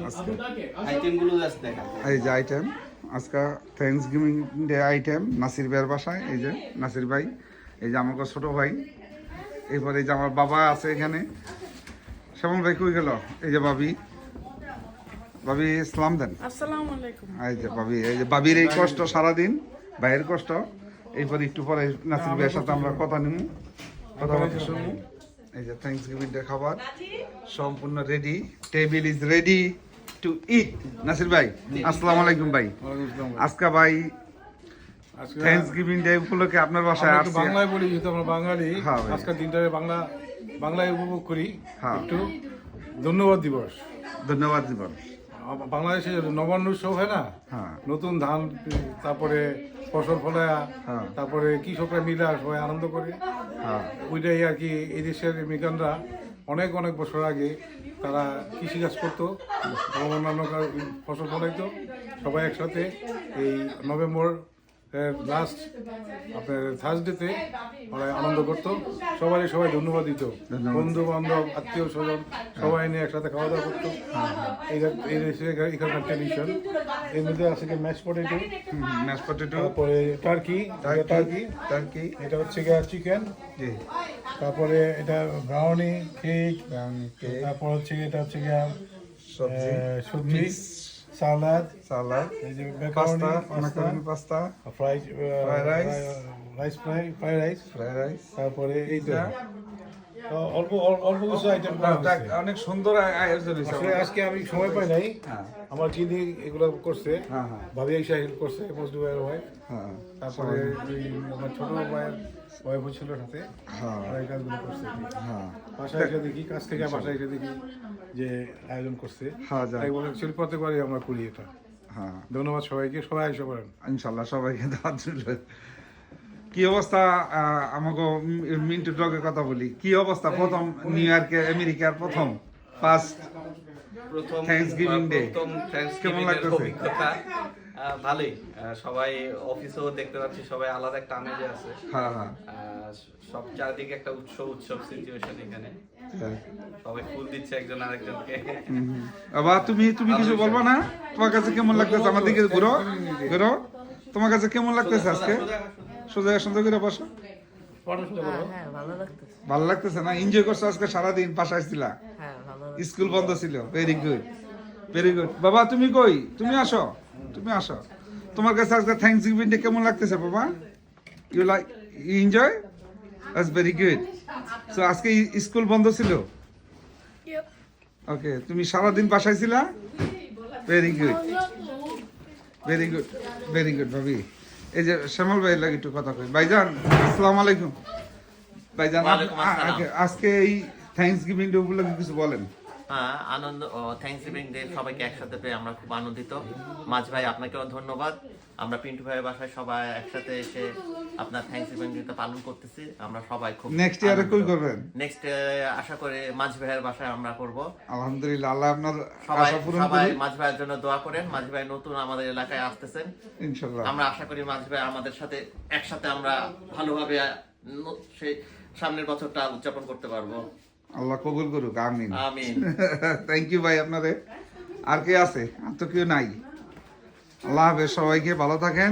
আজকে আইটেমগুলো জাস্ট দেখা। এই যে আইটেম আজকে thanks giving day item Nasir ভাইয়ের বাসায়। এই যে নাসির ভাই, এই যে আমাকে ছোট ভাই, এরপরে এই যে আমার বাবা আছে এখানে। শ্যামল ভাই কই গেল? এই যে ভাবি, ভাবি সালাম দেন। আসসালামু আলাইকুম। এই যে ভাবি, এই যে ভাবির এই কষ্ট সারাদিন, ভাইয়ের কষ্ট। এরপরে একটু পরে নাসির ভাইয়ের সাথে আমরা কথা নিব, কথাবার্তা শুনবো। এই যে থ্যাংকস গিভিং ডে খাবার সম্পূর্ণ ready, table is ready to eat. Nasir ভাই আসসালামু আলাইকুম ভাই। আজকে ভাই থ্যাংকস গিভিং ডে উপলক্ষে আপনার বাসায় আসছি। বাংলায় বলি, যেহেতু আমরা বাঙালি, হ্যাঁ ভাই। আজকের দিনটাকে বাংলায় উপভোগ করি। হ্যাঁ। একটু ধন্যবাদ দিবস। ধন্যবাদ জীবন। বাংলাদেশে নবান্ন উৎসব হয় না, হ্যাঁ নতুন ধান, তারপরে ফসল ফলায়া, হ্যাঁ। তারপরে কৃষকরা মিলে সবাই আনন্দ করে। হ্যাঁ ওইটাই আর কি। এই দেশের মিকানরা অনেক অনেক বছর আগে তারা কৃষিকাজ করতো এবং অন্যান্য ফসল ফলাইতো। সবাই একসাথে এই নভেম্বর লাস্ট আপনার থার্সডেতে ওরা আনন্দ করতো। সবাই ধন্যবাদ দিত। বন্ধু বান্ধব, আত্মীয় স্বজন সবাই নিয়ে একসাথে খাওয়া দাওয়া করতো। এই দেশে এখানকার ট্রেডিশন। এর মধ্যে আছে কি ম্যাশ পটেটো, ম্যাশ পটেটো, তারপরে টার্কি, টার্কি, এটা হচ্ছে গিয়ে চিকেন, জি, তারপরে এটা ব্রাউনি কেক, কেক, তারপর হচ্ছে এটা হচ্ছে গিয়ে সবজি, সবজি, সালাদ, সালাদ, এই যে pasta, macaroni macaroni pasta, fried rice, fried rice, fried rice. তারপরে এইটা অল্প অল্প কিছু আইটেম অনেক সুন্দর আয়োজন হয়েছে। আজকে আমি সময় পাই নাই। হ্যাঁ আমার চিনি এগুলো করছে, হ্যাঁ হ্যাঁ ভাবি এসে হেল্প করছে, মজদু ভাইয়ের ওয়াইফ। হ্যাঁ তারপরে ওই আমার ছোট ভাইয়ের ওয়াইফও ছিল সাথে, হ্যাঁ ওরা এই কাজগুলো করছে। হ্যাঁ বাসায় এসে দেখি, কাজ থেকে বাসায় এসে দেখি যে আয়োজন করছে। হ্যাঁ যাই, তাই বলে প্রত্যেকবারই আমরা করি এটা। হ্যাঁ ধন্যবাদ সবাইকে, সবাই এসে পারেন। ইনশাল্লাহ সবাইকে দাওয়াত রইল। কি অবস্থা? আমাকে মিন্টু ডগের কথা বলি। কি অবস্থা প্রথম নিউ ইয়র্কে, আমেরিকার প্রথম ফার্স্ট Thanksgiving Day কেমন লাগতেছে? অভিজ্ঞতা ভালোই। সবাই অফিসেও দেখতে পাচ্ছি সবাই আলাদা একটা আমেজে আছে। হ্যাঁ হ্যাঁ সব চারদিকে একটা উৎসব সিচুয়েশন এখানে। সবাই ফুল দিচ্ছে একজন আরেকজনকে। আবার তুমি কিছু বলবো না? তোমার কাছে কেমন লাগতেছে? আমার দিকে ঘুরো ঘুরো, তোমার কাছে কেমন লাগতেছে আজকে? সোজা সুন্দর করে বসো। হ্যাঁ ভালো লাগতেছে। ভালো লাগতেছে না? এনজয় করছো আজকে সারাদিন? বাসায় ছিলা, হ্যাঁ ভালো স্কুল বন্ধ ছিল। Very good, very good. বাবা তুমি কই? তুমি আসো, তুমি আসো। তোমার কাছে আজকে থ্যাংকস গিভিং ডে কেমন লাগতেছে বাবা? You like, you enjoy? That's very good. So আজকে স্কুল বন্ধ ছিল? ওকে, তুমি সারাদিন বাসায় ছিলা? Very good, very good, very good ভাবি। এই যে শ্যামল ভাই লাগে একটু কথা কই। ভাইজান আসসালামু আলাইকুম। ভাইজান ওয়ালাইকুম আসসালাম। আজকে এই থ্যাংকস গিভিং ডে উপলক্ষে কিছু বলেন। হ্যাঁ, আনন্দ থ্যাংকস গিভিং ডে সবাইকে একসাথে পেয়ে আমরা খুব আনন্দিত। মাঝ ভাই আপনাকেও ধন্যবাদ। আমরা পিন্টু ভাইয়ের বাসায় সবাই একসাথে এসে আপনার থ্যাংকস গিভিং ডে পালন করতেছি। আমরা সবাই খুব নেক্সট ইয়ারে কই করবেন? নেক্সট আশা করে মাঝ ভাইয়ের বাসায় আমরা করব। আলহামদুলিল্লাহ, আল্লাহ আপনার সবাই আশা পূরণ সবাই করুন মাঝ ভাইয়ের জন্য দোয়া করেন। মাঝ ভাই নতুন আমাদের এলাকায় আসতেছেন। ইনশাআল্লাহ। আমরা আশা করি মাঝ ভাই আমাদের সাথে একসাথে আমরা ভালোভাবে সেই সামনের বছরটা উদযাপন করতে পারবো। আল্লাহ কবুল করুক, আমিন আমিন। থ্যাংক ইউ ভাই আপনাদের। আর কে আছে? আর তো কেউ নাই। আল্লাহ হাফেজ, সবাইকে ভালো থাকেন।